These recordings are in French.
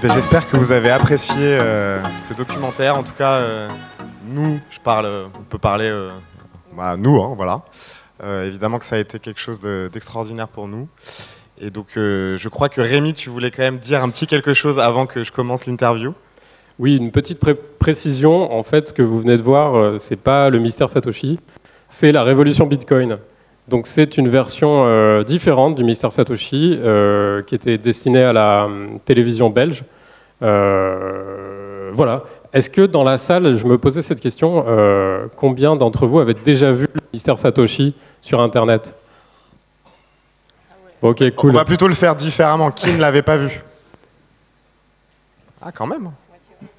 Eh bien, j'espère que vous avez apprécié ce documentaire. En tout cas, nous, on peut parler, nous, hein, voilà. Évidemment que ça a été quelque chose d'extraordinaire pour nous. Et donc, je crois que Rémi, tu voulais quand même dire un petit quelque chose avant que je commence l'interview. Oui, une petite précision. En fait, ce que vous venez de voir, c'est pas le mystère Satoshi, c'est la révolution Bitcoin. Donc, c'est une version différente du mystère Satoshi qui était destinée à la télévision belge. Voilà. Est-ce que dans la salle, je me posais cette question, combien d'entre vous avaient déjà vu le mystère Satoshi sur Internet? Ok, cool. On va plutôt le faire différemment. Qui ne l'avait pas vu? Ah, quand même.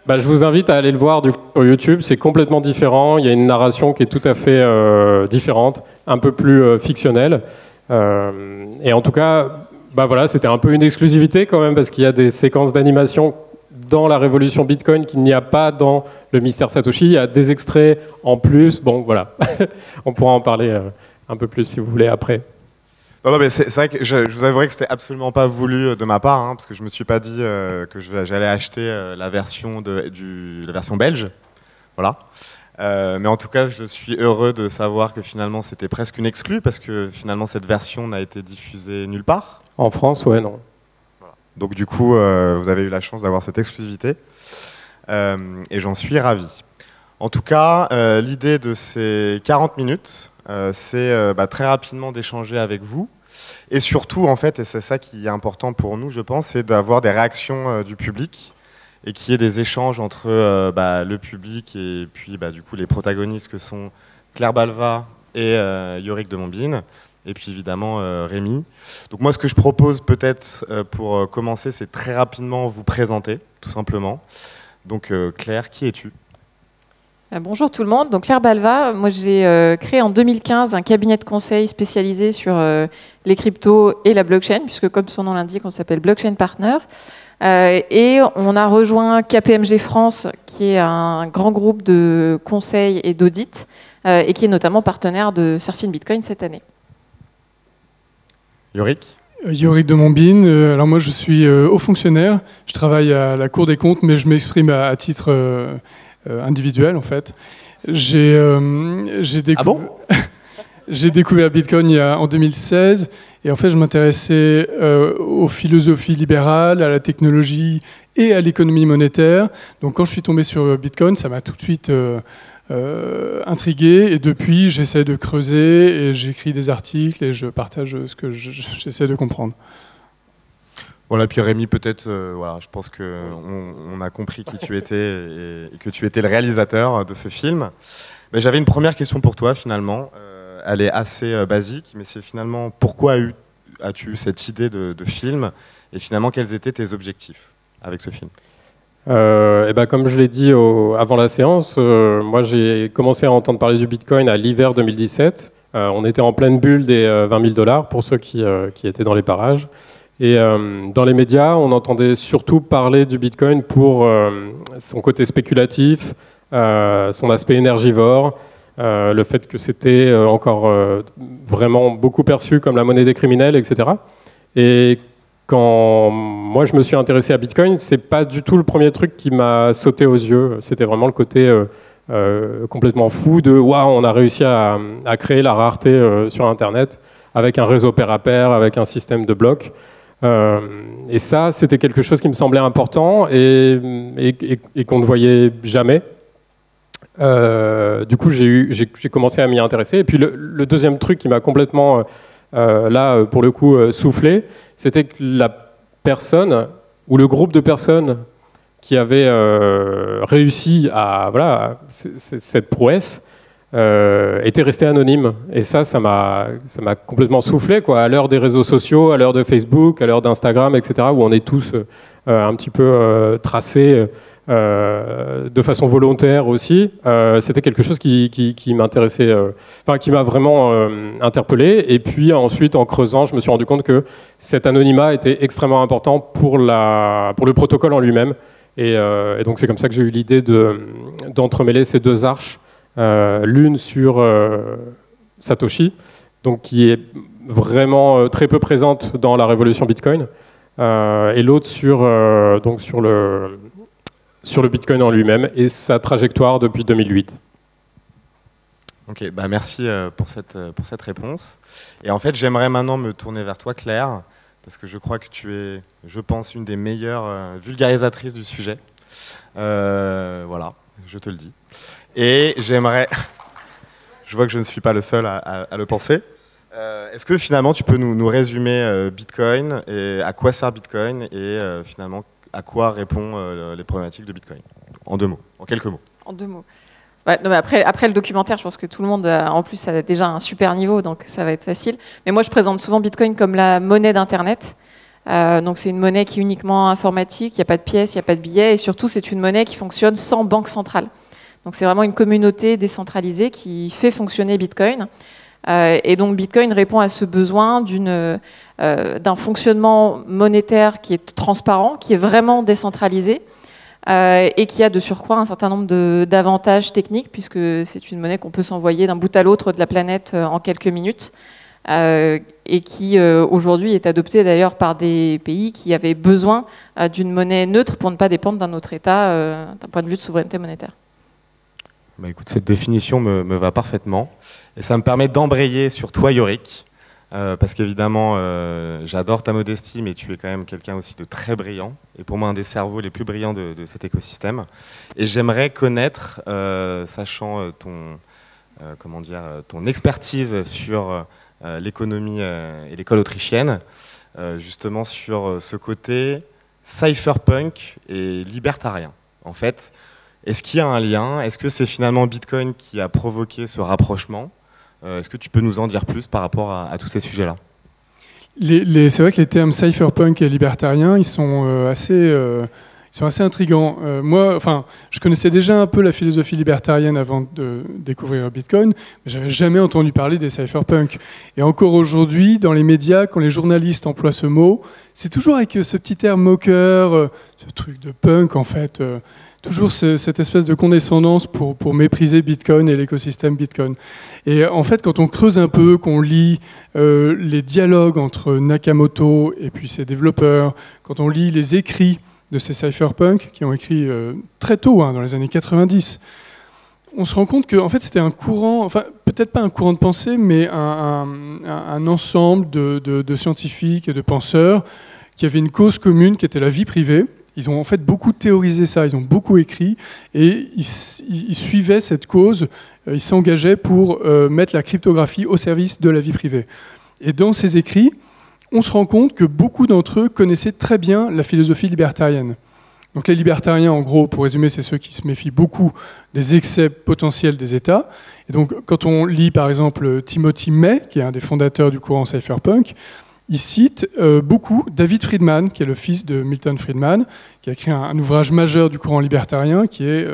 Bah, je vous invite à aller le voir sur YouTube, c'est complètement différent, il y a une narration qui est tout à fait différente, un peu plus fictionnelle. Et en tout cas, bah voilà, c'était un peu une exclusivité quand même, parce qu'il y a des séquences d'animation dans la révolution Bitcoin qu'il n'y a pas dans le mystère Satoshi. Il y a des extraits en plus, bon voilà, on pourra en parler un peu plus si vous voulez après. Non, mais c'est vrai que je vous avouerai que c'était absolument pas voulu de ma part, hein, parce que je me suis pas dit que j'allais acheter la version belge, voilà. Mais en tout cas, je suis heureux de savoir que finalement c'était presque une exclue, parce que finalement cette version n'a été diffusée nulle part. En France, ouais, non. Voilà. Donc du coup, vous avez eu la chance d'avoir cette exclusivité, et j'en suis ravi. En tout cas, l'idée de ces 40 minutes, c'est très rapidement d'échanger avec vous. Et surtout, en fait, et c'est ça qui est important pour nous, je pense, c'est d'avoir des réactions du public et qu'il y ait des échanges entre le public et puis du coup les protagonistes que sont Claire Balva et Yorick de Montbine, et puis évidemment Rémi. Donc moi, ce que je propose peut-être pour commencer, c'est très rapidement vous présenter, tout simplement. Donc Claire, qui es-tu ? Bonjour tout le monde, donc Claire Balva, moi j'ai créé en 2015 un cabinet de conseil spécialisé sur les cryptos et la blockchain, puisque comme son nom l'indique, on s'appelle Blockchain Partner. Et on a rejoint KPMG France, qui est un grand groupe de conseil et d'audit, et qui est notamment partenaire de Surfin Bitcoin cette année. Yorick ? Yorick de Montbine. Alors moi je suis haut fonctionnaire, je travaille à la Cour des comptes, mais je m'exprime à titre individuel en fait. J'ai découvert Bitcoin en 2016 et en fait je m'intéressais aux philosophies libérales, à la technologie et à l'économie monétaire. Donc quand je suis tombé sur Bitcoin, ça m'a tout de suite intrigué et depuis j'essaie de creuser et j'écris des articles et je partage ce que j'essaie de comprendre. Voilà, puis Rémi, peut-être, je pense qu'on a compris qui tu étais et que tu étais le réalisateur de ce film. Mais j'avais une première question pour toi, finalement. Elle est assez basique, mais c'est finalement pourquoi as-tu eu cette idée de film et finalement quels étaient tes objectifs avec ce film ? Comme je l'ai dit avant la séance, moi j'ai commencé à entendre parler du Bitcoin à l'hiver 2017. On était en pleine bulle des $20 000 pour ceux qui étaient dans les parages. Et dans les médias, on entendait surtout parler du Bitcoin pour son côté spéculatif, son aspect énergivore, le fait que c'était encore vraiment beaucoup perçu comme la monnaie des criminels, etc. Et quand moi je me suis intéressé à Bitcoin, c'est pas du tout le premier truc qui m'a sauté aux yeux. C'était vraiment le côté complètement fou de waouh, on a réussi à créer la rareté sur Internet avec un réseau pair à pair, avec un système de blocs. Et ça, c'était quelque chose qui me semblait important et qu'on ne voyait jamais. Du coup, j'ai commencé à m'y intéresser. Et puis le deuxième truc qui m'a complètement, pour le coup, soufflé, c'était que la personne ou le groupe de personnes qui avait réussi à cette prouesse était resté anonyme. Et ça m'a complètement soufflé, quoi. À l'heure des réseaux sociaux, à l'heure de Facebook, à l'heure d'Instagram, etc., où on est tous un petit peu tracés de façon volontaire aussi. C'était quelque chose qui m'intéressait, qui m'a vraiment interpellé. Et puis ensuite, en creusant, je me suis rendu compte que cet anonymat était extrêmement important pour le protocole en lui-même. Et donc c'est comme ça que j'ai eu l'idée d'entremêler ces deux arches. L'une sur Satoshi, donc qui est vraiment très peu présente dans la révolution Bitcoin, et l'autre donc sur le Bitcoin en lui-même et sa trajectoire depuis 2008. Ok, bah merci pour cette réponse. Et en fait, j'aimerais maintenant me tourner vers toi, Claire, parce que je crois que tu es, je pense, une des meilleures vulgarisatrices du sujet. Voilà, je te le dis. Et j'aimerais... Je vois que je ne suis pas le seul à le penser. Est-ce que finalement, tu peux nous résumer Bitcoin, et à quoi sert Bitcoin, et finalement, à quoi répond les problématiques de Bitcoin? En 2 mots, en quelques mots. En 2 mots. Ouais, non, mais après le documentaire, je pense que tout le monde, en plus, a déjà un super niveau, donc ça va être facile. Mais moi, je présente souvent Bitcoin comme la monnaie d'Internet. Donc c'est une monnaie qui est uniquement informatique, il n'y a pas de pièces, il n'y a pas de billets, et surtout, c'est une monnaie qui fonctionne sans banque centrale. Donc c'est vraiment une communauté décentralisée qui fait fonctionner Bitcoin. Et donc Bitcoin répond à ce besoin d'un fonctionnement monétaire qui est transparent, qui est vraiment décentralisé, et qui a de surcroît un certain nombre d'avantages techniques, puisque c'est une monnaie qu'on peut s'envoyer d'un bout à l'autre de la planète en quelques minutes, et qui aujourd'hui est adoptée d'ailleurs par des pays qui avaient besoin d'une monnaie neutre pour ne pas dépendre d'un autre État d'un point de vue de souveraineté monétaire. Bah écoute, cette définition me va parfaitement. Et ça me permet d'embrayer sur toi, Yorick, parce qu'évidemment, j'adore ta modestie, mais tu es quand même quelqu'un aussi de très brillant, et pour moi un des cerveaux les plus brillants de cet écosystème. Et j'aimerais connaître, sachant ton expertise sur l'économie et l'école autrichienne, justement sur ce côté cypherpunk et libertarien. En fait, est-ce qu'il y a un lien? Est-ce que c'est finalement Bitcoin qui a provoqué ce rapprochement? Est-ce que tu peux nous en dire plus par rapport à tous ces sujets-là? C'est vrai que les termes cypherpunk et libertarien, ils sont assez intrigants. Je connaissais déjà un peu la philosophie libertarienne avant de découvrir Bitcoin, mais j'avais jamais entendu parler des cypherpunk. Et encore aujourd'hui, dans les médias, quand les journalistes emploient ce mot, c'est toujours avec ce petit terme moqueur, ce truc de punk en fait. Toujours cette espèce de condescendance pour mépriser Bitcoin et l'écosystème Bitcoin. Et en fait, quand on creuse un peu, qu'on lit les dialogues entre Nakamoto et puis ses développeurs, quand on lit les écrits de ces cypherpunks qui ont écrit très tôt, dans les années 90, on se rend compte que en fait, c'était un courant, enfin peut-être pas un courant de pensée, mais un ensemble de scientifiques et de penseurs qui avaient une cause commune qui était la vie privée. Ils ont en fait beaucoup théorisé ça, ils ont beaucoup écrit et ils suivaient cette cause, ils s'engageaient pour mettre la cryptographie au service de la vie privée. Et dans ces écrits, on se rend compte que beaucoup d'entre eux connaissaient très bien la philosophie libertarienne. Donc les libertariens, en gros, pour résumer, c'est ceux qui se méfient beaucoup des excès potentiels des États. Et donc quand on lit par exemple Timothy May, qui est un des fondateurs du courant cypherpunk, il cite beaucoup David Friedman, qui est le fils de Milton Friedman, qui a écrit un ouvrage majeur du courant libertarien, qui est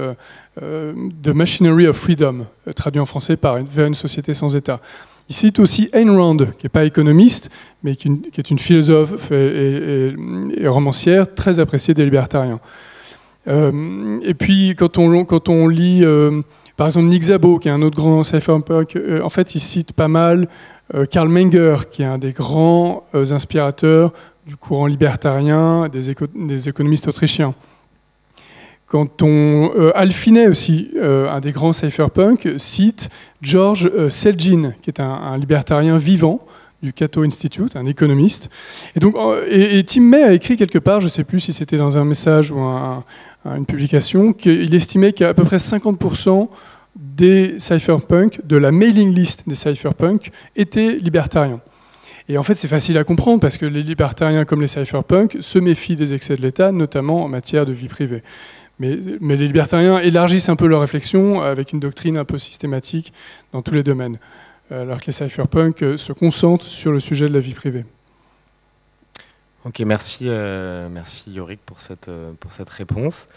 The Machinery of Freedom, traduit en français par Vers une société sans État. Il cite aussi Ayn Rand, qui n'est pas économiste, mais qui est une philosophe et romancière très appréciée des libertariens. Et puis, quand on lit, par exemple, Nick Szabo, qui est un autre grand cypherpunk, en fait, il cite pas mal Karl Menger, qui est un des grands inspirateurs du courant libertarien, des économistes autrichiens. Al Finney aussi, un des grands cypherpunks, cite George Selgin, qui est un libertarien vivant du Cato Institute, un économiste. Et Tim May a écrit quelque part, je ne sais plus si c'était dans un message ou une publication, qu'il estimait qu'à peu près 50% des cypherpunks, de la mailing list des cypherpunks, étaient libertariens. Et en fait, c'est facile à comprendre parce que les libertariens comme les cypherpunks se méfient des excès de l'État, notamment en matière de vie privée. Mais les libertariens élargissent un peu leur réflexion avec une doctrine un peu systématique dans tous les domaines, alors que les cypherpunks se concentrent sur le sujet de la vie privée. Ok, merci Yorick pour cette réponse.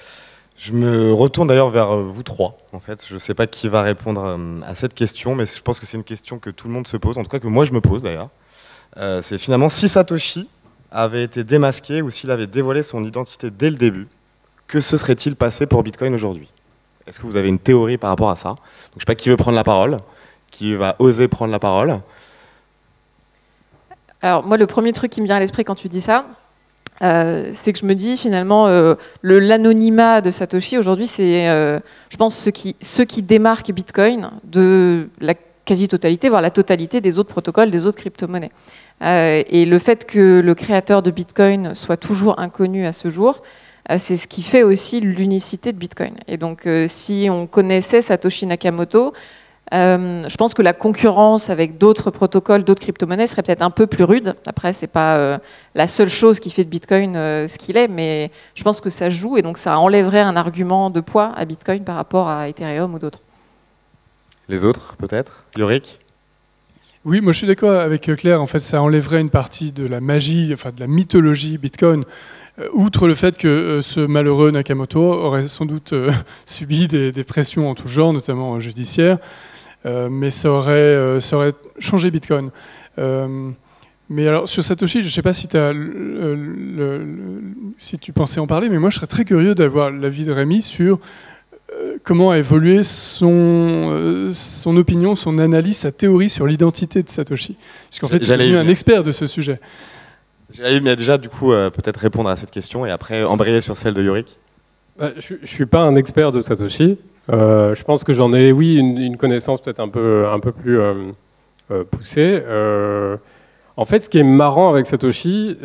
Je me retourne d'ailleurs vers vous trois, en fait. Je ne sais pas qui va répondre à cette question, mais je pense que c'est une question que tout le monde se pose, en tout cas que moi je me pose d'ailleurs. C'est finalement si Satoshi avait été démasqué ou s'il avait dévoilé son identité dès le début, que se serait-il passé pour Bitcoin aujourd'hui? Est-ce que vous avez une théorie par rapport à ça? Donc, je ne sais pas qui veut prendre la parole, qui va oser prendre la parole. Alors moi, le premier truc qui me vient à l'esprit quand tu dis ça, c'est que je me dis finalement l'anonymat de Satoshi aujourd'hui, c'est je pense ce qui démarque Bitcoin de la quasi-totalité, voire la totalité des autres protocoles, des autres crypto-monnaies. Et le fait que le créateur de Bitcoin soit toujours inconnu à ce jour, c'est ce qui fait aussi l'unicité de Bitcoin. Et donc si on connaissait Satoshi Nakamoto, je pense que la concurrence avec d'autres protocoles, d'autres crypto-monnaies serait peut-être un peu plus rude. Après, c'est pas la seule chose qui fait de Bitcoin ce qu'il est, mais je pense que ça joue et donc ça enlèverait un argument de poids à Bitcoin par rapport à Ethereum ou d'autres. Les autres, peut-être? Yorick? Oui, moi je suis d'accord avec Claire. En fait, ça enlèverait une partie de la magie, enfin de la mythologie Bitcoin. Outre le fait que ce malheureux Nakamoto aurait sans doute subi des pressions en tout genre, notamment judiciaires. Mais ça aurait changé Bitcoin. Mais alors, sur Satoshi, je ne sais pas si, si tu pensais en parler, mais moi, je serais très curieux d'avoir l'avis de Rémi sur comment a évolué son opinion, son analyse, sa théorie sur l'identité de Satoshi. Parce qu'en fait, il est devenu un expert de ce sujet. J'allais déjà, du coup, peut-être répondre à cette question et après embrayer sur celle de Yorick. Je ne suis pas un expert de Satoshi. Je pense que j'en ai, oui, une connaissance peut-être un peu plus poussée. En fait, ce qui est marrant avec Satoshi,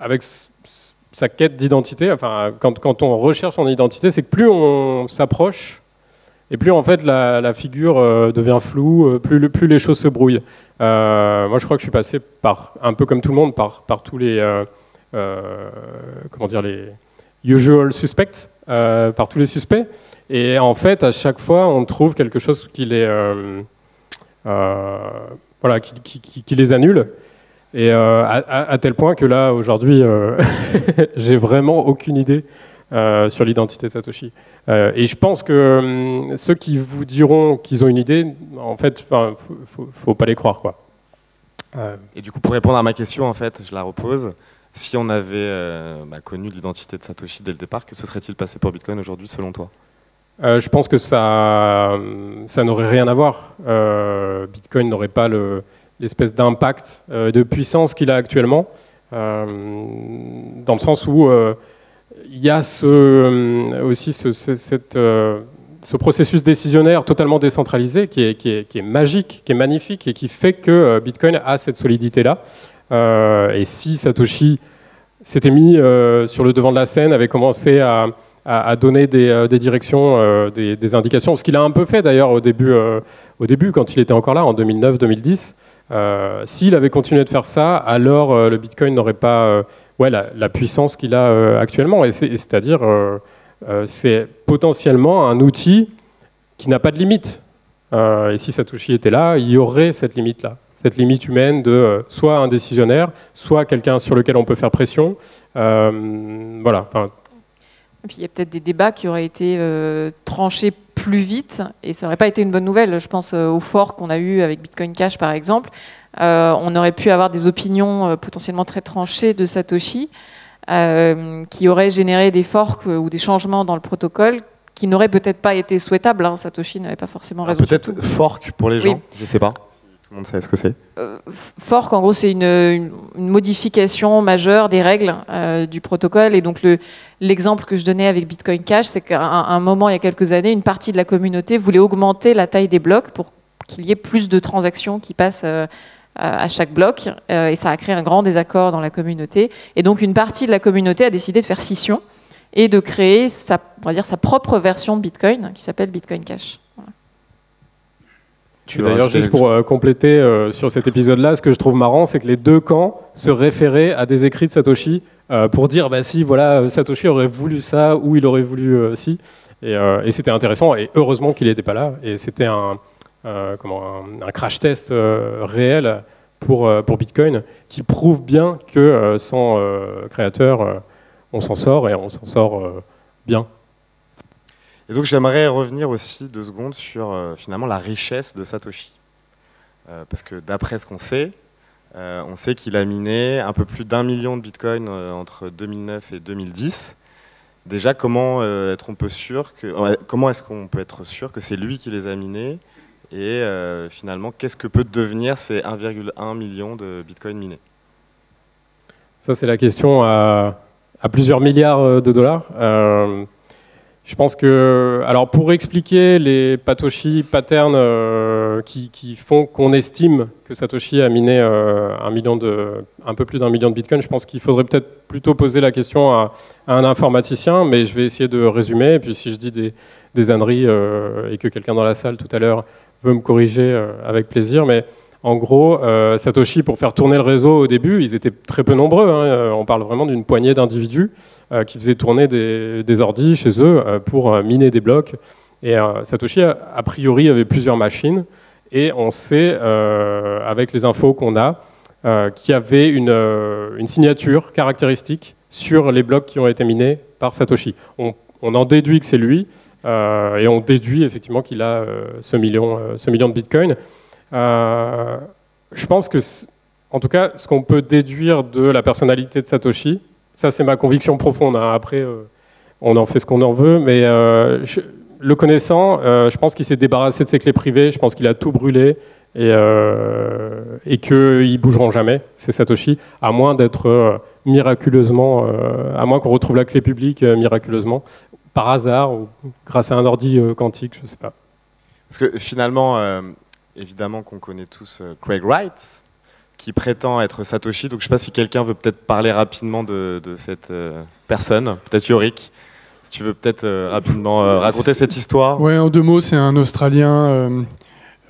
avec sa quête d'identité, enfin, quand on recherche son identité, c'est que plus on s'approche, et plus en fait la figure devient floue, plus les choses se brouillent. Moi, je crois que je suis passé par, un peu comme tout le monde, par tous les, comment dire, les usual suspects, par tous les suspects. Et en fait, à chaque fois, on trouve quelque chose qui les, voilà, qui les annule. Et à tel point que là, aujourd'hui, j'ai vraiment aucune idée sur l'identité de Satoshi. Et je pense que ceux qui vous diront qu'ils ont une idée, en fait, faut pas les croire, quoi. Et du coup, pour répondre à ma question, en fait, je la repose. Si on avait connu l'identité de Satoshi dès le départ, que se serait-il passé pour Bitcoin aujourd'hui, selon toi? Je pense que ça n'aurait rien à voir. Bitcoin n'aurait pas l'espèce d'impact, de puissance qu'il a actuellement, dans le sens où il y a aussi ce processus décisionnaire totalement décentralisé qui est magique, qui est magnifique et qui fait que Bitcoin a cette solidité-là. Et si Satoshi s'était mis sur le devant de la scène, avait commencé à donner des directions, des indications, ce qu'il a un peu fait d'ailleurs au début quand il était encore là, en 2009-2010, s'il avait continué de faire ça, alors le Bitcoin n'aurait pas la puissance qu'il a actuellement. Et c'est-à-dire, c'est potentiellement un outil qui n'a pas de limite. Et si Satoshi était là, il y aurait cette limite-là. Cette limite humaine de soit un décisionnaire, soit quelqu'un sur lequel on peut faire pression. Voilà. Et puis il y a peut-être des débats qui auraient été tranchés plus vite, et ça n'aurait pas été une bonne nouvelle. Je pense au fork qu'on a eu avec Bitcoin Cash, par exemple. On aurait pu avoir des opinions potentiellement très tranchées de Satoshi, qui auraient généré des forks ou des changements dans le protocole qui n'auraient peut-être pas été souhaitables. Hein. Satoshi n'avait pas forcément raison. Peut-être fork pour les gens, oui. Je ne sais pas. Tout le monde sait ce que c'est. Fork, en gros, c'est une modification majeure des règles du protocole. Et donc, l'exemple que je donnais avec Bitcoin Cash, c'est qu'à un moment, il y a quelques années, une partie de la communauté voulait augmenter la taille des blocs pour qu'il y ait plus de transactions qui passent à chaque bloc. Et ça a créé un grand désaccord dans la communauté. Et donc, une partie de la communauté a décidé de faire scission et de créer sa propre version de Bitcoin qui s'appelle Bitcoin Cash. Voilà. D'ailleurs, juste pour compléter sur cet épisode-là, ce que je trouve marrant, c'est que les deux camps se référaient à des écrits de Satoshi pour dire, bah si, voilà, Satoshi aurait voulu ça ou il aurait voulu ci. Et c'était intéressant, et heureusement qu'il n'était pas là. Et c'était un crash test réel pour Bitcoin qui prouve bien que sans créateur, on s'en sort et on s'en sort bien. Et donc j'aimerais revenir aussi 2 secondes sur finalement la richesse de Satoshi. Parce que d'après ce qu'on sait, on sait qu'il a miné un peu plus d'1 million de bitcoins entre 2009 et 2010. Déjà, comment est-ce qu'on peut être sûr que c'est lui qui les a minés? Et finalement, qu'est-ce que peut devenir ces 1,1 million de bitcoins minés? Ça, c'est la question à plusieurs milliards de dollars. Je pense que, alors pour expliquer les Satoshi patterns qui font qu'on estime que Satoshi a miné un peu plus d'1 million de bitcoins, je pense qu'il faudrait peut-être plutôt poser la question à un informaticien, mais je vais essayer de résumer. Et puis si je dis des âneries et que quelqu'un dans la salle tout à l'heure veut me corriger avec plaisir, mais en gros, Satoshi, pour faire tourner le réseau au début, ils étaient très peu nombreux. On parle vraiment d'une poignée d'individus qui faisaient tourner des ordis chez eux pour miner des blocs. Et Satoshi, a priori, avait plusieurs machines. Et on sait, avec les infos qu'on a, qu'il y avait une signature caractéristique sur les blocs qui ont été minés par Satoshi. On en déduit que c'est lui, et on déduit effectivement qu'il a ce million de bitcoins. Je pense que, en tout cas, ce qu'on peut déduire de la personnalité de Satoshi, ça c'est ma conviction profonde, hein. Après on en fait ce qu'on en veut, mais le connaissant, je pense qu'il s'est débarrassé de ses clés privées, je pense qu'il a tout brûlé et qu'ils bougeront jamais, ces Satoshi, à moins d'être miraculeusement, à moins qu'on retrouve la clé publique miraculeusement, par hasard, ou grâce à un ordi quantique, je sais pas. Parce que finalement, évidemment qu'on connaît tous Craig Wright, qui prétend être Satoshi. Donc je ne sais pas si quelqu'un veut peut-être parler rapidement de cette personne, peut-être Yorick, si tu veux peut-être rapidement raconter cette histoire. Ouais, en 2 mots, c'est un Australien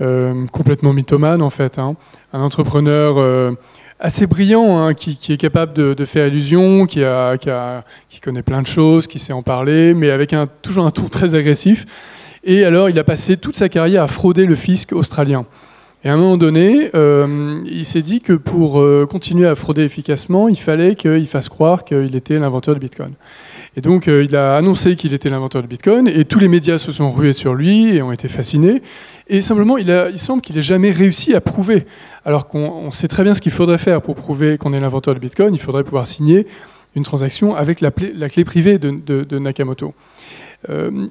complètement mythomane en fait, hein. Un entrepreneur assez brillant, hein, qui est capable de faire illusion, qui connaît plein de choses, qui sait en parler, mais avec toujours un ton très agressif. Et alors, il a passé toute sa carrière à frauder le fisc australien. Et à un moment donné, il s'est dit que pour continuer à frauder efficacement, il fallait qu'il fasse croire qu'il était l'inventeur du Bitcoin. Et donc, il a annoncé qu'il était l'inventeur du Bitcoin, et tous les médias se sont rués sur lui et ont été fascinés. Et simplement, il semble qu'il n'ait jamais réussi à prouver. Alors qu'on sait très bien ce qu'il faudrait faire pour prouver qu'on est l'inventeur du Bitcoin. Il faudrait pouvoir signer une transaction avec la clé privée de Nakamoto.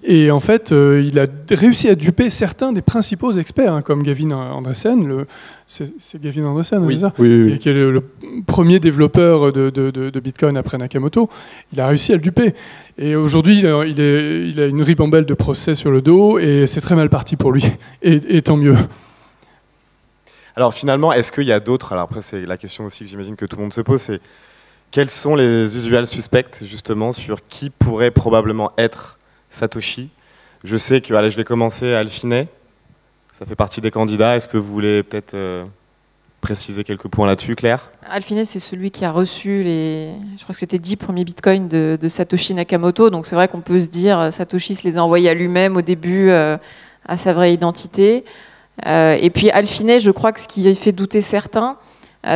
Et en fait, il a réussi à duper certains des principaux experts, hein, comme Gavin Andresen. C'est Gavin Andresen, oui, c'est ça, oui. Qui est le premier développeur de Bitcoin après Nakamoto. Il a réussi à le duper. Et aujourd'hui, il a une ribambelle de procès sur le dos, et c'est très mal parti pour lui. Et tant mieux. Alors finalement, est-ce qu'il y a d'autres? Alors après, c'est la question aussi que j'imagine que tout le monde se pose, c'est quels sont les usual suspects justement sur qui pourrait probablement être Satoshi? Je sais que, allez, je vais commencer à Alfinet. Ça fait partie des candidats. Est-ce que vous voulez peut-être préciser quelques points là-dessus, Claire? Alfinet, c'est celui qui a reçu je crois que c'était 10 premiers bitcoins de Satoshi Nakamoto. Donc c'est vrai qu'on peut se dire, Satoshi se les a envoyés à lui-même au début, à sa vraie identité. Et puis Alfinet, je crois que ce qui fait douter certains,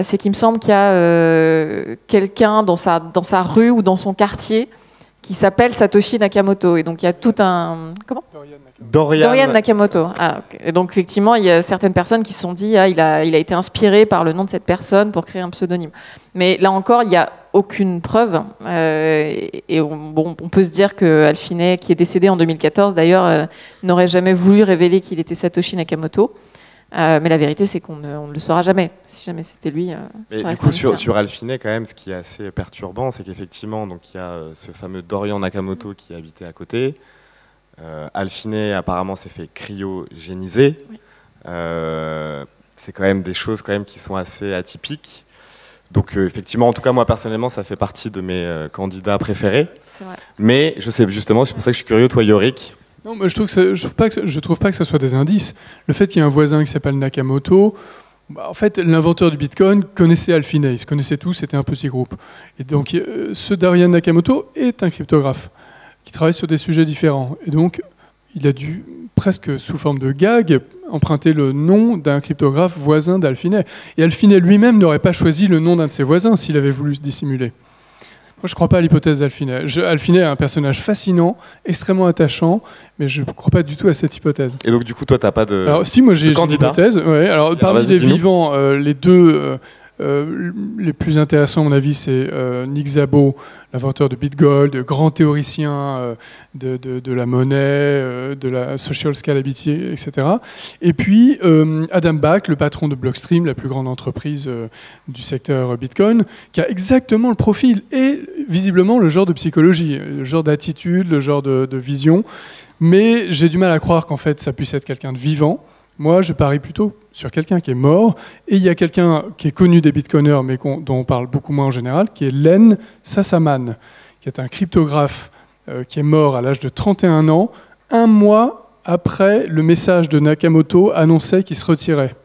c'est qu'il me semble qu'il y a quelqu'un dans sa rue ou dans son quartier qui s'appelle Satoshi Nakamoto. Et donc il y a tout un... Comment ? Dorian Nakamoto. Ah, okay. Et donc effectivement, il y a certaines personnes qui se sont dit il a été inspiré par le nom de cette personne pour créer un pseudonyme. Mais là encore, il n'y a aucune preuve. Et on peut se dire que Alfinet, qui est décédé en 2014 d'ailleurs, n'aurait jamais voulu révéler qu'il était Satoshi Nakamoto. Mais la vérité, c'est qu'on ne le saura jamais. Si jamais c'était lui, ça reste du coup, sur Alfinet, quand même, ce qui est assez perturbant, c'est qu'effectivement, il y a ce fameux Dorian Nakamoto qui habitait à côté. Alfinet, apparemment, s'est fait cryogéniser. Oui. C'est quand même des choses qui sont assez atypiques. Donc, effectivement, en tout cas, moi, personnellement, ça fait partie de mes candidats préférés. C'est vrai. Mais je sais, justement, c'est pour ça que je suis curieux, toi, Yorick. Non, mais je trouve pas que ce soit des indices. Le fait qu'il y ait un voisin qui s'appelle Nakamoto, en fait, l'inventeur du Bitcoin connaissait Alfinet, ils se connaissaient tous, c'était un petit groupe. Et donc, ce Dorian Nakamoto est un cryptographe qui travaille sur des sujets différents. Et donc, il a dû, presque sous forme de gag, emprunter le nom d'un cryptographe voisin d'Alfinet. Et Alfinet lui-même n'aurait pas choisi le nom d'un de ses voisins s'il avait voulu se dissimuler. Moi, je ne crois pas à l'hypothèse d'Alfinet. Alfinet est un personnage fascinant, extrêmement attachant, mais je ne crois pas du tout à cette hypothèse. Et donc, du coup, toi, tu n'as pas de Alors, si, moi, j'ai une hypothèse. Ouais. Alors, parmi les vivants, les deux Les plus intéressants, à mon avis, c'est Nick Szabo, l'inventeur de BitGold, grand théoricien de la monnaie, de la social scalability, etc. Et puis Adam Back, le patron de Blockstream, la plus grande entreprise du secteur Bitcoin, qui a exactement le profil et visiblement le genre de psychologie, le genre d'attitude, le genre de vision. Mais j'ai du mal à croire qu'en fait ça puisse être quelqu'un de vivant. Moi, je parie plutôt sur quelqu'un qui est mort. Et il y a quelqu'un qui est connu des bitcoiners, mais dont on parle beaucoup moins en général, qui est Len Sassaman, qui est un cryptographe qui est mort à l'âge de 31 ans, un mois après le message de Nakamoto annonçant qu'il se retirait.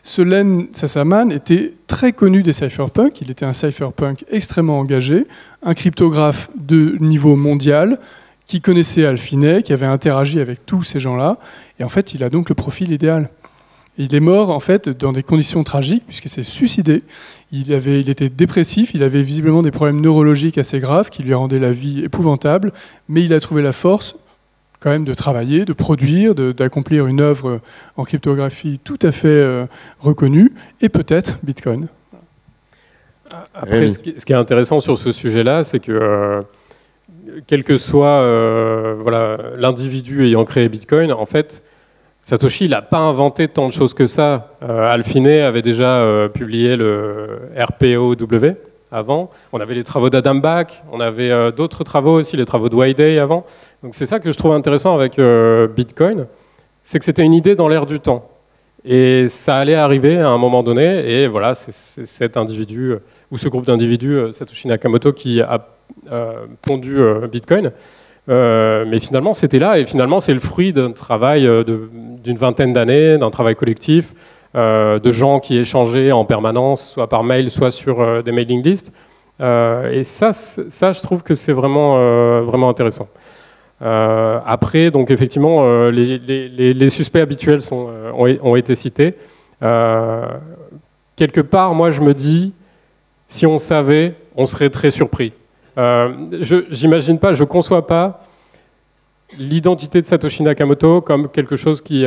Ce Len Sassaman était très connu des cypherpunks. Il était un cypherpunk extrêmement engagé, un cryptographe de niveau mondial, qui connaissait Alfinet, qui avait interagi avec tous ces gens-là, et en fait, il a donc le profil idéal. Et il est mort, en fait, dans des conditions tragiques, puisqu'il s'est suicidé. Il était dépressif, il avait visiblement des problèmes neurologiques assez graves, qui lui rendaient la vie épouvantable, mais il a trouvé la force, quand même, de travailler, de produire, d'accomplir une œuvre en cryptographie tout à fait reconnue, et peut-être Bitcoin. Après, ce qui est intéressant sur ce sujet-là, c'est que quel que soit l'individu ayant créé Bitcoin, en fait, Satoshi, il n'a pas inventé tant de choses que ça. Alfinet avait déjà publié le RPOW avant. On avait les travaux d'Adam Back, on avait d'autres travaux aussi, les travaux de Wayday avant. Donc c'est ça que je trouve intéressant avec Bitcoin, c'est que c'était une idée dans l'air du temps. Et ça allait arriver à un moment donné, et voilà, c'est cet individu, ou ce groupe d'individus, Satoshi Nakamoto, qui a pondu Bitcoin. Mais finalement, c'était là, et finalement, c'est le fruit d'un travail d'une vingtaine d'années, d'un travail collectif, de gens qui échangeaient en permanence, soit par mail, soit sur des mailing lists. Et ça, je trouve que c'est vraiment, vraiment intéressant. Après, donc effectivement, les suspects habituels ont été cités. Quelque part, moi, je me dis, si on savait, on serait très surpris. J'imagine pas, je conçois pas l'identité de Satoshi Nakamoto comme quelque chose qui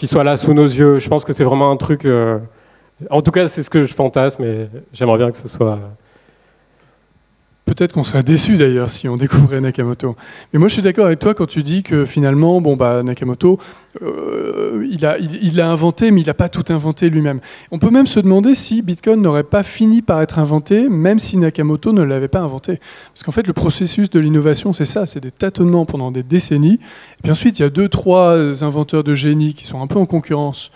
soit là sous nos yeux. Je pense que c'est vraiment un truc. En tout cas, c'est ce que je fantasme, et j'aimerais bien que ce soit. Peut-être qu'on serait déçu d'ailleurs si on découvrait Nakamoto. Mais moi je suis d'accord avec toi quand tu dis que finalement, Nakamoto, il a inventé, mais il n'a pas tout inventé lui-même. On peut même se demander si Bitcoin n'aurait pas fini par être inventé, même si Nakamoto ne l'avait pas inventé. Parce qu'en fait, le processus de l'innovation, c'est ça, c'est des tâtonnements pendant des décennies. Et puis ensuite, il y a 2-3 inventeurs de génie qui sont un peu en concurrence.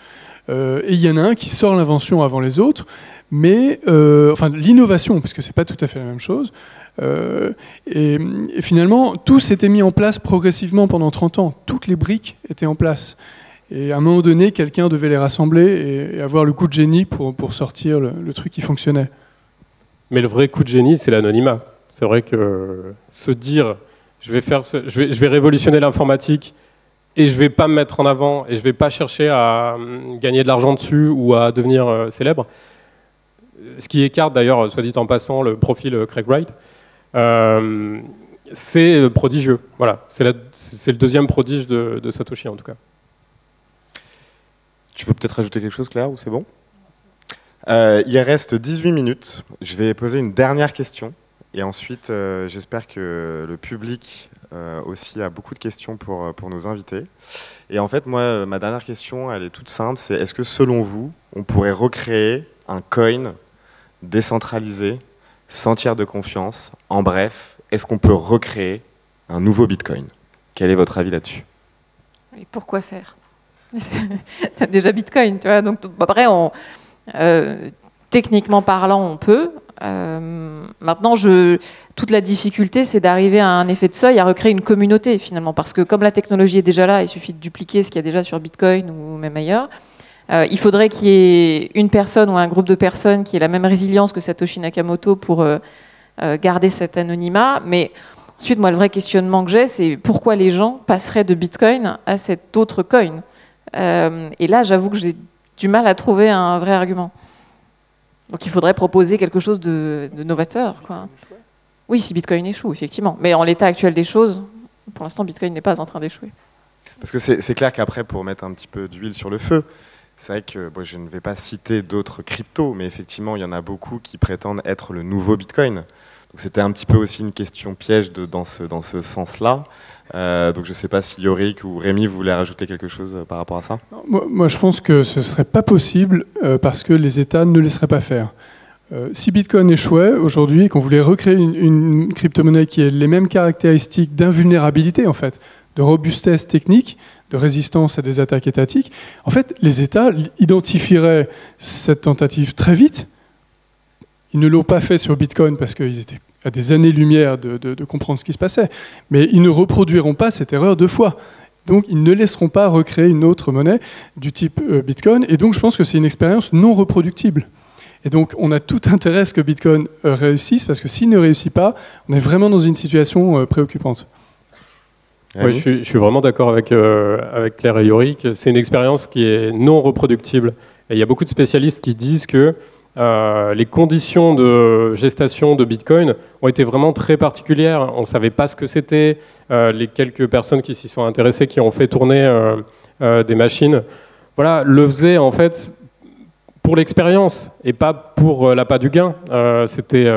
Et il y en a un qui sort l'invention avant les autres. Mais, l'innovation, parce que c'est pas tout à fait la même chose. Et finalement, tout s'était mis en place progressivement pendant 30 ans. Toutes les briques étaient en place. Et à un moment donné, quelqu'un devait les rassembler et avoir le coup de génie pour sortir le truc qui fonctionnait. Mais le vrai coup de génie, c'est l'anonymat. C'est vrai que se dire, je vais révolutionner l'informatique et je vais pas me mettre en avant et je vais pas chercher à gagner de l'argent dessus ou à devenir célèbre. Ce qui écarte d'ailleurs, soit dit en passant, le profil Craig Wright, c'est prodigieux. Voilà, c'est le deuxième prodige de Satoshi en tout cas. Tu veux peut-être rajouter quelque chose, Claire, ou c'est bon ? Il reste 18 minutes. Je vais poser une dernière question. Et ensuite, j'espère que le public aussi a beaucoup de questions pour nos invités. Et en fait, moi, ma dernière question, elle est toute simple. C'est est-ce que, selon vous, on pourrait recréer un coin décentralisé, sans tiers de confiance? En bref, est-ce qu'on peut recréer un nouveau Bitcoin? Quel est votre avis là-dessus? Et pourquoi faire? T'as déjà Bitcoin, tu vois. Donc après, techniquement parlant, on peut. Maintenant, toute la difficulté, c'est d'arriver à un effet de seuil, à recréer une communauté finalement, parce que comme la technologie est déjà là, il suffit de dupliquer ce qu'il y a déjà sur Bitcoin ou même ailleurs. Il faudrait qu'il y ait une personne ou un groupe de personnes qui ait la même résilience que Satoshi Nakamoto pour garder cet anonymat. Mais ensuite, moi, le vrai questionnement que j'ai, c'est pourquoi les gens passeraient de Bitcoin à cet autre coin. Et là, j'avoue que j'ai du mal à trouver un vrai argument. Donc il faudrait proposer quelque chose de novateur, quoi. Oui, si Bitcoin échoue, effectivement. Mais en l'état actuel des choses, pour l'instant, Bitcoin n'est pas en train d'échouer. Parce que c'est clair qu'après, pour mettre un petit peu d'huile sur le feu, C'est vrai que bon, je ne vais pas citer d'autres cryptos, mais effectivement, il y en a beaucoup qui prétendent être le nouveau Bitcoin. Donc c'était un petit peu aussi une question piège dans ce sens-là. Donc je ne sais pas si Yorick ou Rémi vous voulez rajouter quelque chose par rapport à ça. Moi, je pense que ce ne serait pas possible parce que les États ne laisseraient pas faire. Si Bitcoin échouait aujourd'hui et qu'on voulait recréer une crypto-monnaie qui ait les mêmes caractéristiques d'invulnérabilité, en fait, de robustesse technique, de résistance à des attaques étatiques, en fait, les États identifieraient cette tentative très vite. Ils ne l'ont pas fait sur Bitcoin parce qu'ils étaient à des années-lumière de comprendre ce qui se passait, mais ils ne reproduiront pas cette erreur 2 fois. Donc, ils ne laisseront pas recréer une autre monnaie du type Bitcoin, et donc je pense que c'est une expérience non reproductible. Et donc, on a tout intérêt à ce que Bitcoin réussisse, parce que s'il ne réussit pas, on est vraiment dans une situation préoccupante. Oui, je suis vraiment d'accord avec Claire et Yorick. C'est une expérience qui est non reproductible. Et il y a beaucoup de spécialistes qui disent que les conditions de gestation de Bitcoin ont été vraiment très particulières. On ne savait pas ce que c'était. Les quelques personnes qui s'y sont intéressées, qui ont fait tourner des machines, voilà, le faisaient en fait pour l'expérience et pas pour l'appât du gain. C'était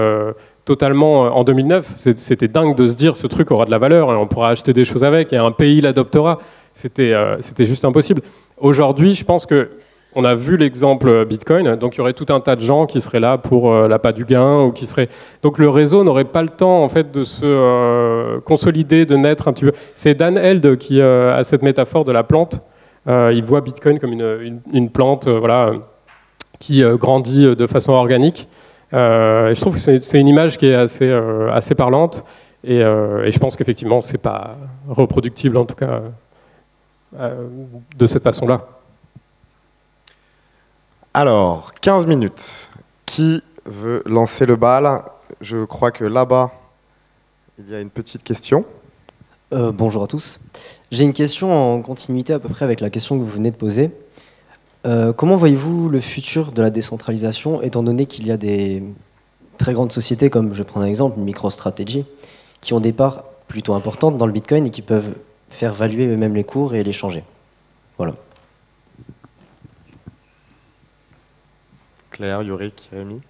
totalement en 2009. C'était dingue de se dire ce truc aura de la valeur et on pourra acheter des choses avec et un pays l'adoptera. C'était juste impossible. Aujourd'hui, je pense que on a vu l'exemple Bitcoin, donc il y aurait tout un tas de gens qui seraient là pour l'appât du gain ou qui seraient. Donc le réseau n'aurait pas le temps en fait de se consolider, de naître un petit peu. C'est Dan Held qui a cette métaphore de la plante. Il voit Bitcoin comme une plante, voilà, qui grandit de façon organique. Et je trouve que c'est une image qui est assez parlante. Et je pense qu'effectivement, c'est pas reproductible en tout cas de cette façon-là. Alors, 15 minutes. Qui veut lancer le bal? Je crois que là-bas, il y a une petite question. Bonjour à tous. J'ai une question en continuité à peu près avec la question que vous venez de poser. Comment voyez-vous le futur de la décentralisation, étant donné qu'il y a des très grandes sociétés, comme je prends un exemple, MicroStrategy, qui ont des parts plutôt importantes dans le Bitcoin et qui peuvent faire valuer eux-mêmes les cours et les changer. Voilà. Claire, Yorick, Rémi.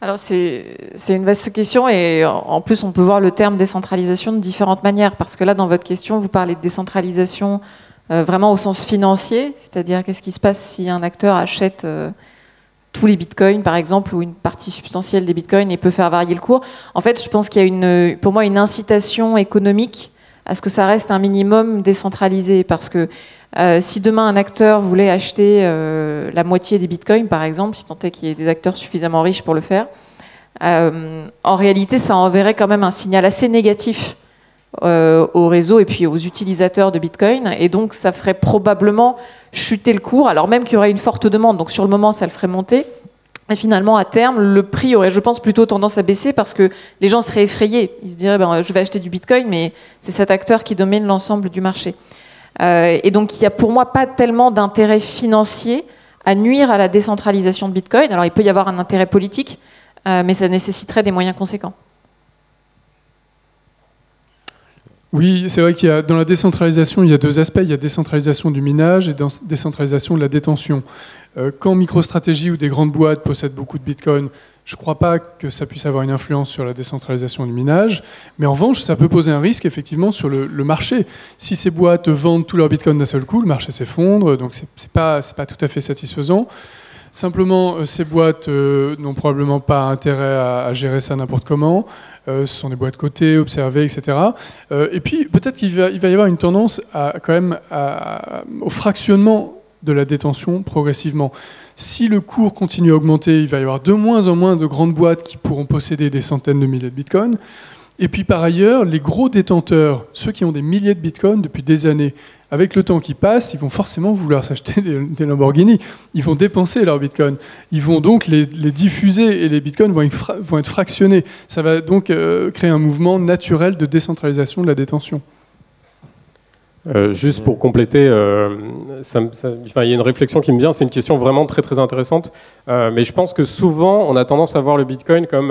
Alors c'est une vaste question et en plus on peut voir le terme décentralisation de différentes manières parce que là dans votre question vous parlez de décentralisation vraiment au sens financier, c'est-à-dire qu'est-ce qui se passe si un acteur achète tous les bitcoins par exemple ou une partie substantielle des bitcoins et peut faire varier le cours. En fait je pense qu'il y a pour moi une incitation économique à ce que ça reste un minimum décentralisé parce que si demain un acteur voulait acheter la moitié des bitcoins, par exemple, si tant est qu'il y ait des acteurs suffisamment riches pour le faire, en réalité, ça enverrait quand même un signal assez négatif au réseau et puis aux utilisateurs de bitcoin. Et donc, ça ferait probablement chuter le cours, alors même qu'il y aurait une forte demande. Donc, sur le moment, ça le ferait monter. Et finalement, à terme, le prix aurait, je pense, plutôt tendance à baisser parce que les gens seraient effrayés. Ils se diraient, je vais acheter du bitcoin, mais c'est cet acteur qui domine l'ensemble du marché. Et donc, il n'y a pour moi pas tellement d'intérêt financier à nuire à la décentralisation de Bitcoin. Alors, il peut y avoir un intérêt politique, mais ça nécessiterait des moyens conséquents. Oui, c'est vrai qu'il y a, dans la décentralisation, il y a 2 aspects. Il y a décentralisation du minage et décentralisation de la détention. Quand MicroStrategy ou des grandes boîtes possèdent beaucoup de Bitcoin, je ne crois pas que ça puisse avoir une influence sur la décentralisation du minage. Mais en revanche, ça peut poser un risque effectivement sur le marché. Si ces boîtes vendent tous leurs Bitcoins d'un seul coup, le marché s'effondre. Donc c'est pas tout à fait satisfaisant. Simplement, ces boîtes n'ont probablement pas intérêt à gérer ça n'importe comment. Ce sont des boîtes cotées, observées, etc. Et puis, peut-être qu'il va y avoir une tendance au fractionnement de la détention progressivement. Si le cours continue à augmenter, il va y avoir de moins en moins de grandes boîtes qui pourront posséder des centaines de milliers de bitcoins. Et puis par ailleurs, les gros détenteurs, ceux qui ont des milliers de bitcoins depuis des années, avec le temps qui passe, ils vont forcément vouloir s'acheter des Lamborghini. Ils vont dépenser leurs bitcoins. Ils vont donc les diffuser et les bitcoins vont être fractionnés. Ça va donc créer un mouvement naturel de décentralisation de la détention. Juste pour compléter, il y a une réflexion qui me vient, c'est une question vraiment très très intéressante, mais je pense que souvent on a tendance à voir le Bitcoin comme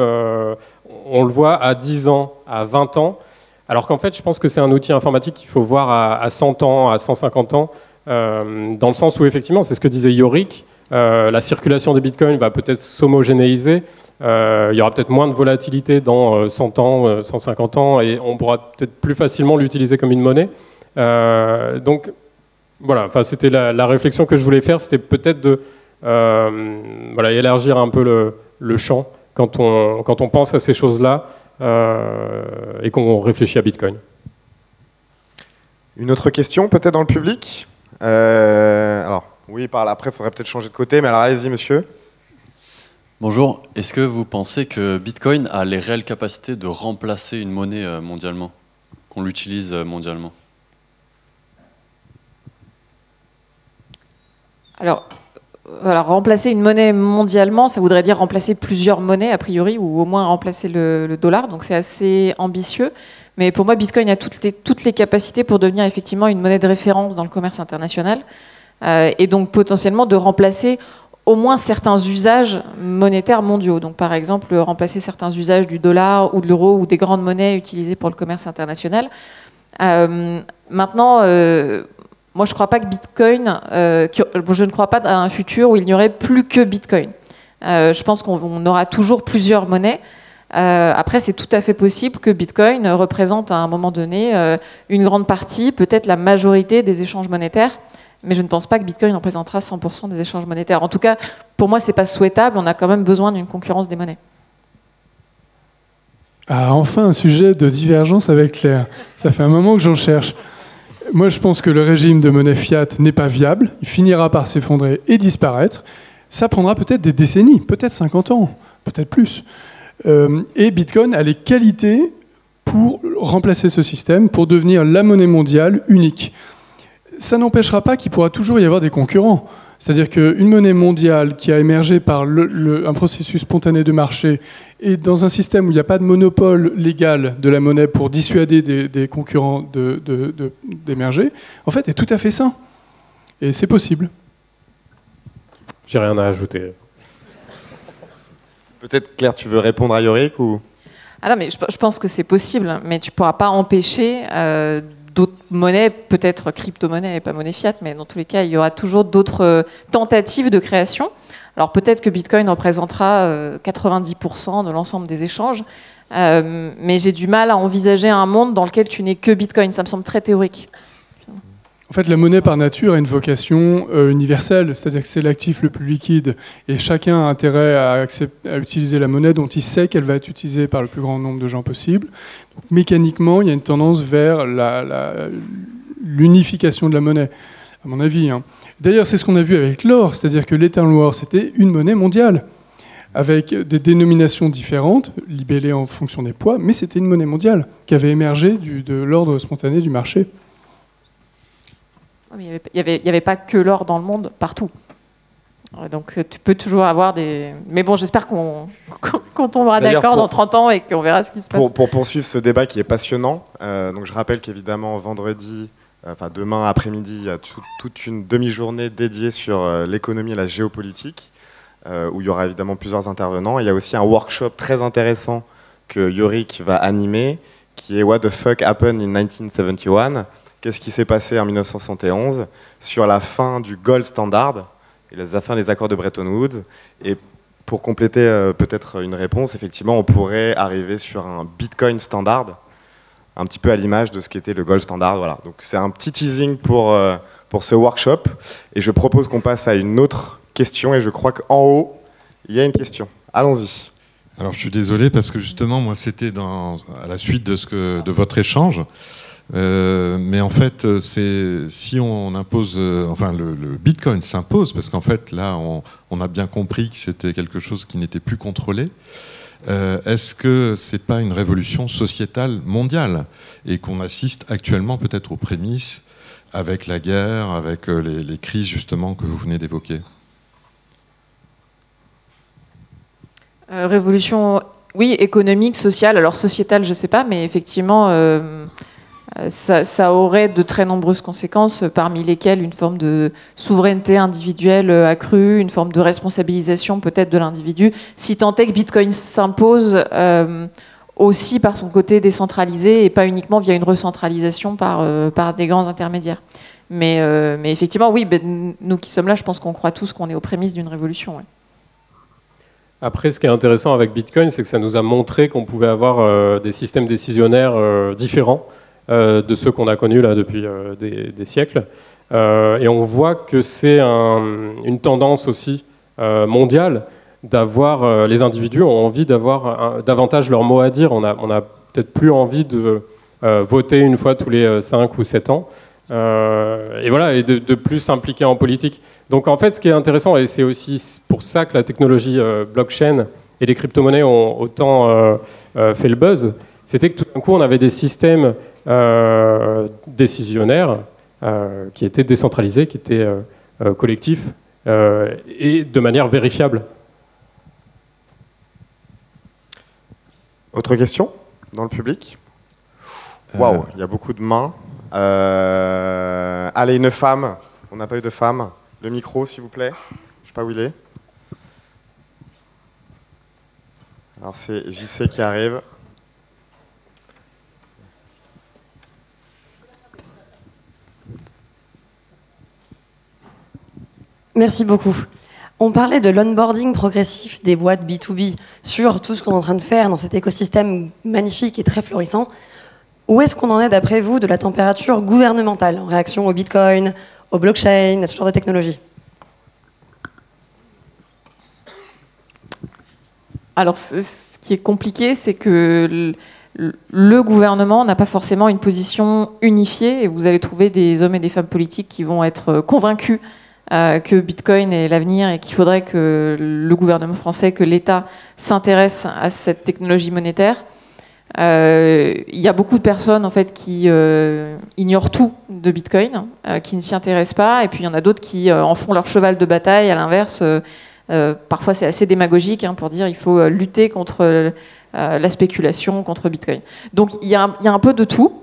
on le voit à 10 ans, à 20 ans, alors qu'en fait je pense que c'est un outil informatique qu'il faut voir à 100 ans, à 150 ans. dans le sens où effectivement, c'est ce que disait Yorick, la circulation des bitcoins va peut-être s'homogénéiser, il y aura peut-être moins de volatilité dans 100 ans, 150 ans, et on pourra peut-être plus facilement l'utiliser comme une monnaie. Donc voilà, enfin, c'était la réflexion que je voulais faire, c'était peut-être de voilà, élargir un peu le champ quand on pense à ces choses-là et qu'on réfléchit à Bitcoin. Une autre question peut-être dans le public alors, oui, par là, après, il faudrait peut-être changer de côté, mais alors allez-y, monsieur. Bonjour, est-ce que vous pensez que Bitcoin a les réelles capacités de remplacer une monnaie mondialement, qu'on l'utilise mondialement? Alors, voilà, remplacer une monnaie mondialement, ça voudrait dire remplacer plusieurs monnaies, a priori, ou au moins remplacer le dollar, donc c'est assez ambitieux. Mais pour moi, Bitcoin a toutes les capacités pour devenir effectivement une monnaie de référence dans le commerce international, et donc potentiellement de remplacer au moins certains usages monétaires mondiaux. Donc par exemple, remplacer certains usages du dollar ou de l'euro ou des grandes monnaies utilisées pour le commerce international. Maintenant, moi je ne crois pas que Bitcoin, je ne crois pas à un futur où il n'y aurait plus que Bitcoin. Je pense qu'on aura toujours plusieurs monnaies. Après, c'est tout à fait possible que Bitcoin représente à un moment donné une grande partie, peut-être la majorité des échanges monétaires. Mais je ne pense pas que Bitcoin représentera 100% des échanges monétaires. En tout cas, pour moi, ce n'est pas souhaitable. On a quand même besoin d'une concurrence des monnaies. Ah, enfin, un sujet de divergence avec Claire. Ça fait un moment que j'en cherche. Moi, je pense que le régime de monnaie fiat n'est pas viable. Il finira par s'effondrer et disparaître. Ça prendra peut-être des décennies, peut-être 50 ans, peut-être plus. Et Bitcoin a les qualités pour remplacer ce système, pour devenir la monnaie mondiale unique. Ça n'empêchera pas qu'il pourra toujours y avoir des concurrents. C'est-à-dire qu'une monnaie mondiale qui a émergé par un processus spontané de marché et dans un système où il n'y a pas de monopole légal de la monnaie pour dissuader des concurrents d'émerger, en fait, est tout à fait sain. Et c'est possible. J'ai rien à ajouter. Peut-être, Claire, tu veux répondre à Yorick ou... Ah non, mais je pense que c'est possible, mais tu ne pourras pas empêcher d'autres monnaies, peut-être crypto-monnaie et pas monnaie fiat, mais dans tous les cas, il y aura toujours d'autres tentatives de création. Alors peut-être que Bitcoin représentera 90% de l'ensemble des échanges, mais j'ai du mal à envisager un monde dans lequel tu n'es que Bitcoin. Ça me semble très théorique. En fait, la monnaie par nature a une vocation universelle, c'est-à-dire que c'est l'actif le plus liquide et chacun a intérêt à utiliser la monnaie dont il sait qu'elle va être utilisée par le plus grand nombre de gens possible. Donc, mécaniquement, il y a une tendance vers l'unification de la monnaie, à mon avis. D'ailleurs, c'est ce qu'on a vu avec l'or, c'est-à-dire que l'Eternal War, c'était une monnaie mondiale, avec des dénominations différentes, libellées en fonction des poids, mais c'était une monnaie mondiale qui avait émergé de l'ordre spontané du marché. Il n'y avait pas que l'or dans le monde, partout. Donc tu peux toujours avoir des... Mais bon, j'espère qu'on tombera d'accord dans 30 ans et qu'on verra ce qui se passe. Pour poursuivre ce débat qui est passionnant, donc je rappelle qu'évidemment, vendredi, demain après-midi, il y a toute une demi-journée dédiée sur l'économie et la géopolitique, où il y aura évidemment plusieurs intervenants. Il y a aussi un workshop très intéressant que Yorick va animer, qui est What the fuck happened in 1971 ? Qu'est-ce qui s'est passé en 1971 sur la fin du gold standard et la fin des accords de Bretton Woods. Et pour compléter peut-être une réponse, effectivement, on pourrait arriver sur un Bitcoin standard, un petit peu à l'image de ce qu'était le gold standard. Voilà. Donc c'est un petit teasing pour ce workshop. Et je propose qu'on passe à une autre question. Et je crois qu'en haut, il y a une question. Allons-y. Alors je suis désolé parce que justement, moi, c'était à la suite de votre échange. Mais en fait, si on impose, le Bitcoin s'impose, parce qu'en fait, là, on a bien compris que c'était quelque chose qui n'était plus contrôlé. Est-ce que c'est pas une révolution sociétale mondiale et qu'on assiste actuellement peut-être aux prémices avec la guerre, avec les crises justement que vous venez d'évoquer? Révolution, oui, économique, sociale. Alors sociétale, je ne sais pas, mais effectivement... Ça aurait de très nombreuses conséquences, parmi lesquelles une forme de souveraineté individuelle accrue, une forme de responsabilisation peut-être de l'individu, si tant est que Bitcoin s'impose aussi par son côté décentralisé et pas uniquement via une recentralisation par des grands intermédiaires. Mais effectivement, oui, nous qui sommes là, je pense qu'on croit tous qu'on est aux prémices d'une révolution. Ouais. Après, ce qui est intéressant avec Bitcoin, c'est que ça nous a montré qu'on pouvait avoir des systèmes décisionnaires différents de ceux qu'on a connus là depuis des siècles. Et on voit que c'est une tendance aussi mondiale d'avoir les individus ont envie d'avoir davantage leur mot à dire. On a peut-être plus envie de voter une fois tous les 5 ou 7 ans. Et voilà, et de plus s'impliquer en politique. Donc en fait, ce qui est intéressant, et c'est aussi pour ça que la technologie blockchain et les crypto-monnaies ont autant fait le buzz, c'était que tout d'un coup, on avait des systèmes décisionnaires qui étaient décentralisés, qui étaient collectifs et de manière vérifiable. Autre question dans le public? Waouh, il y a beaucoup de mains. Allez, une femme. On n'a pas eu de femme. Le micro, s'il vous plaît. Je ne sais pas où il est. Alors, c'est JC qui arrive. Merci beaucoup. On parlait de l'onboarding progressif des boîtes B2B sur tout ce qu'on est en train de faire dans cet écosystème magnifique et très florissant. Où est-ce qu'on en est, d'après vous, de la température gouvernementale en réaction au Bitcoin, au blockchain, à ce genre de technologie? Alors, ce qui est compliqué, c'est que le gouvernement n'a pas forcément une position unifiée, et vous allez trouver des hommes et des femmes politiques qui vont être convaincus que Bitcoin est l'avenir et qu'il faudrait que le gouvernement français, que l'État s'intéresse à cette technologie monétaire. Il y a beaucoup de personnes en fait qui ignorent tout de Bitcoin, qui ne s'y intéressent pas, et puis il y en a d'autres qui en font leur cheval de bataille. À l'inverse, parfois c'est assez démagogique pour dire il faut lutter contre la spéculation, contre Bitcoin. Donc il y a un peu de tout.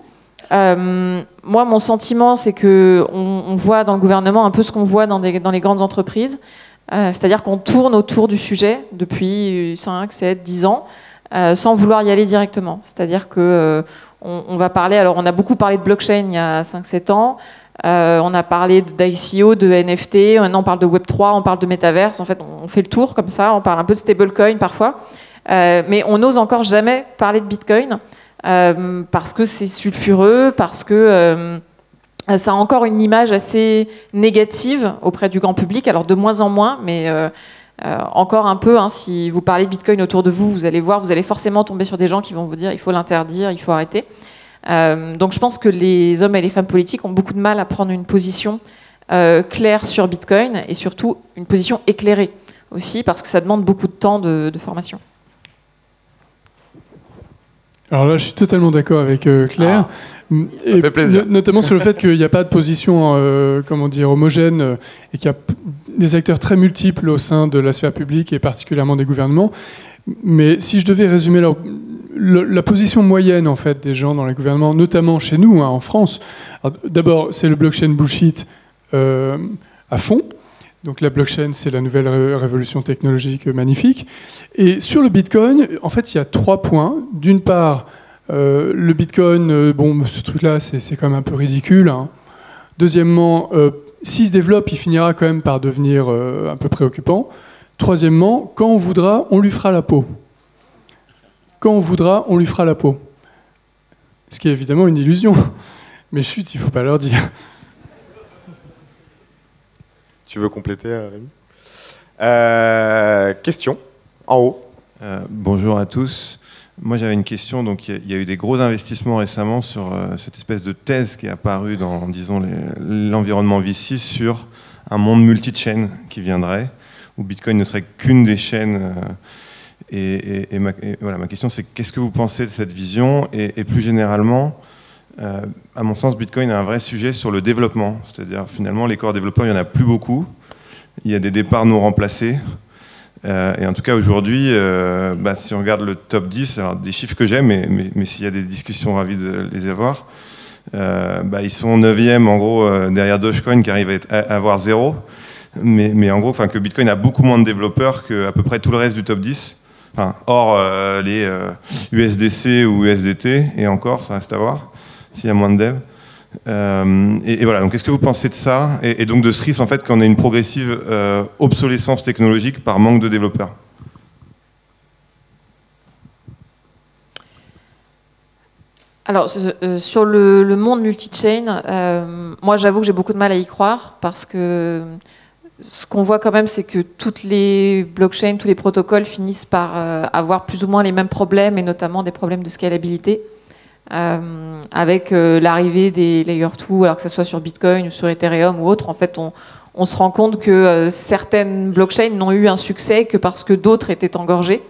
Moi, mon sentiment, c'est qu'on voit dans le gouvernement un peu ce qu'on voit dans les grandes entreprises, c'est-à-dire qu'on tourne autour du sujet depuis 5, 7, 10 ans, sans vouloir y aller directement. C'est-à-dire qu'on va parler, alors on a beaucoup parlé de blockchain il y a 5-7 ans, on a parlé d'ICO, de NFT, maintenant on parle de Web3, on parle de métaverse, en fait on fait le tour comme ça, on parle un peu de stablecoin parfois, mais on n'ose encore jamais parler de Bitcoin, parce que c'est sulfureux, parce que ça a encore une image assez négative auprès du grand public, alors de moins en moins, mais encore un peu, si vous parlez de Bitcoin autour de vous, vous allez voir, vous allez forcément tomber sur des gens qui vont vous dire il faut l'interdire, il faut arrêter. Donc je pense que les hommes et les femmes politiques ont beaucoup de mal à prendre une position claire sur Bitcoin, et surtout une position éclairée aussi, parce que ça demande beaucoup de temps de formation. Alors là, je suis totalement d'accord avec Claire. Ça fait plaisir. Notamment sur le fait qu'il n'y a pas de position homogène et qu'il y a des acteurs très multiples au sein de la sphère publique et particulièrement des gouvernements. Mais si je devais résumer la position moyenne en fait, des gens dans les gouvernements, notamment chez nous, en France, d'abord, c'est le blockchain bullshit à fond. Donc la blockchain, c'est la nouvelle révolution technologique magnifique. Et sur le Bitcoin, en fait, il y a 3 points. D'une part, le Bitcoin, ce truc-là, c'est quand même un peu ridicule. Deuxièmement, s'il se développe, il finira quand même par devenir un peu préoccupant. Troisièmement, quand on voudra, on lui fera la peau. Quand on voudra, on lui fera la peau. Ce qui est évidemment une illusion. Mais chut, il ne faut pas leur dire. Tu veux compléter, Rémi? Question, en haut. Bonjour à tous. Moi, j'avais une question. Donc, il y a eu des gros investissements récemment sur cette espèce de thèse qui est apparue dans, disons, l'environnement VC sur un monde multi-chain qui viendrait, où Bitcoin ne serait qu'une des chaînes. Voilà, ma question, c'est qu'est-ce que vous pensez de cette vision, et plus généralement, à mon sens, Bitcoin a un vrai sujet sur le développement. C'est-à-dire, finalement, les corps développeurs, il n'y en a plus beaucoup. Il y a des départs non remplacés. Et en tout cas, aujourd'hui, si on regarde le top 10, alors des chiffres que j'ai, mais s'il y a des discussions, ravis de les avoir, ils sont 9e, en gros, derrière Dogecoin, qui arrive à avoir 0. Mais en gros, que Bitcoin a beaucoup moins de développeurs qu'à peu près tout le reste du top 10. Hors les USDC ou USDT, et encore, ça reste à voir, s'il y a moins de devs. Et voilà, donc qu'est-ce que vous pensez de ça et donc de ce risque en fait qu'on ait une progressive obsolescence technologique par manque de développeurs? Alors, sur le monde multi-chain, moi j'avoue que j'ai beaucoup de mal à y croire parce que ce qu'on voit quand même, c'est que toutes les blockchains, tous les protocoles finissent par avoir plus ou moins les mêmes problèmes et notamment des problèmes de scalabilité. Avec l'arrivée des Layer 2, alors que ce soit sur Bitcoin ou sur Ethereum ou autre, en fait, on se rend compte que certaines blockchains n'ont eu un succès que parce que d'autres étaient engorgées.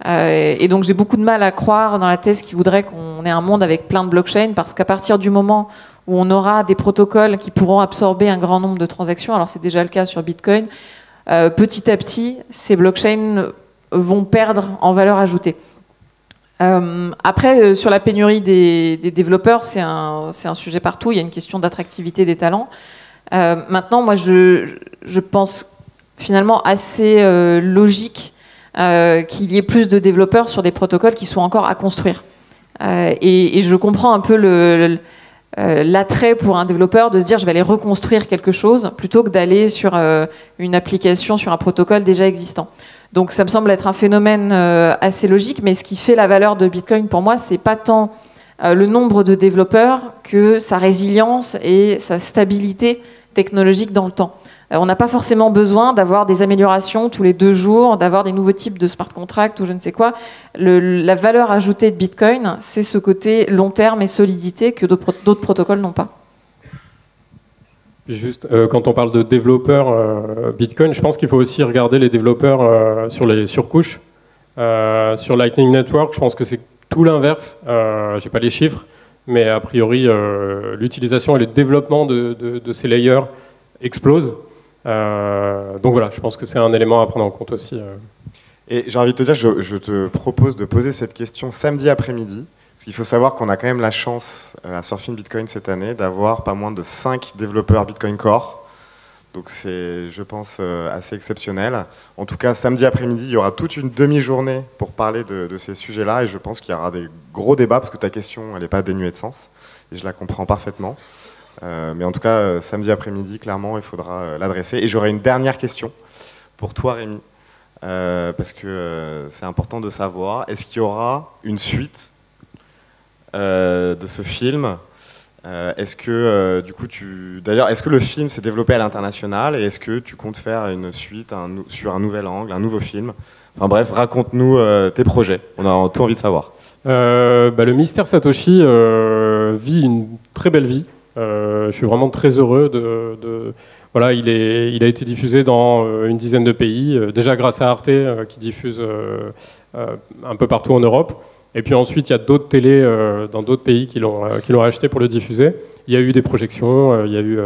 Et donc j'ai beaucoup de mal à croire dans la thèse qui voudrait qu'on ait un monde avec plein de blockchains, parce qu'à partir du moment où on aura des protocoles qui pourront absorber un grand nombre de transactions, alors c'est déjà le cas sur Bitcoin, petit à petit, ces blockchains vont perdre en valeur ajoutée. Après, sur la pénurie des développeurs, c'est un sujet partout, il y a une question d'attractivité des talents. Maintenant, moi je pense finalement assez logique qu'il y ait plus de développeurs sur des protocoles qui sont encore à construire. Et je comprends un peu l'attrait pour un développeur de se dire je vais aller reconstruire quelque chose plutôt que d'aller sur une application, sur un protocole déjà existant. Donc ça me semble être un phénomène assez logique, mais ce qui fait la valeur de Bitcoin pour moi, c'est pas tant le nombre de développeurs que sa résilience et sa stabilité technologique dans le temps. On n'a pas forcément besoin d'avoir des améliorations tous les 2 jours, d'avoir des nouveaux types de smart contracts ou je ne sais quoi. La valeur ajoutée de Bitcoin, c'est ce côté long terme et solidité que d'autres protocoles n'ont pas. Juste, quand on parle de développeurs Bitcoin, je pense qu'il faut aussi regarder les développeurs sur les surcouches. Sur Lightning Network, je pense que c'est tout l'inverse. Je n'ai pas les chiffres, mais a priori, l'utilisation et le développement de ces layers explosent. Donc voilà, je pense que c'est un élément à prendre en compte aussi. Et j'ai envie de te dire, je te propose de poser cette question samedi après-midi, parce qu'il faut savoir qu'on a quand même la chance à Surfing Bitcoin cette année d'avoir pas moins de 5 développeurs Bitcoin Core. Donc c'est, je pense, assez exceptionnel. En tout cas, samedi après-midi, il y aura toute une demi-journée pour parler de ces sujets-là, et je pense qu'il y aura des gros débats, parce que ta question, elle n'est pas dénuée de sens, et je la comprends parfaitement. Mais en tout cas, samedi après-midi, clairement, il faudra l'adresser. Et j'aurai une dernière question pour toi, Rémi, parce que c'est important de savoir, est-ce qu'il y aura une suite de ce film? Est-ce que, du coup, d'ailleurs, est-ce que le film s'est développé à l'international et est-ce que tu comptes faire une suite sur un nouvel angle, un nouveau film? Enfin bref, raconte-nous tes projets, on a tout envie de savoir. Le mystère Satoshi vit une très belle vie. Je suis vraiment très heureux voilà, il a été diffusé dans une dizaine de pays, déjà grâce à Arte qui diffuse un peu partout en Europe. Et puis ensuite, il y a d'autres télés dans d'autres pays qui l'ont acheté pour le diffuser. Il y a eu des projections, il y a eu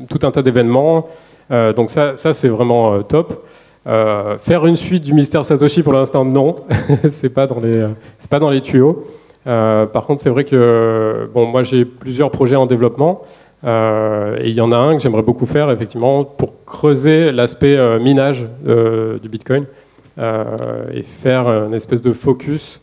tout un tas d'événements. Donc ça c'est vraiment top. Faire une suite du mystère Satoshi pour l'instant, non. c'est pas dans les tuyaux. Par contre, c'est vrai que moi j'ai plusieurs projets en développement et il y en a un que j'aimerais beaucoup faire effectivement pour creuser l'aspect minage du Bitcoin et faire une espèce de focus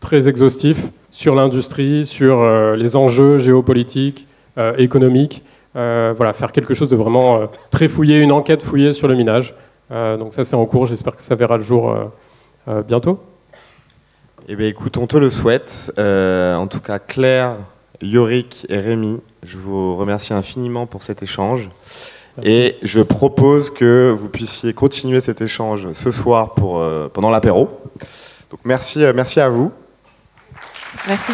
très exhaustif sur l'industrie, sur les enjeux géopolitiques, économiques. Voilà, faire quelque chose de vraiment très fouillé, une enquête fouillée sur le minage. Donc ça c'est en cours, j'espère que ça verra le jour bientôt. Eh bien, écoute, on te le souhaite. En tout cas, Claire, Yorick et Rémi, je vous remercie infiniment pour cet échange. Merci. Et je propose que vous puissiez continuer cet échange ce soir pendant l'apéro. Donc merci à vous. Merci.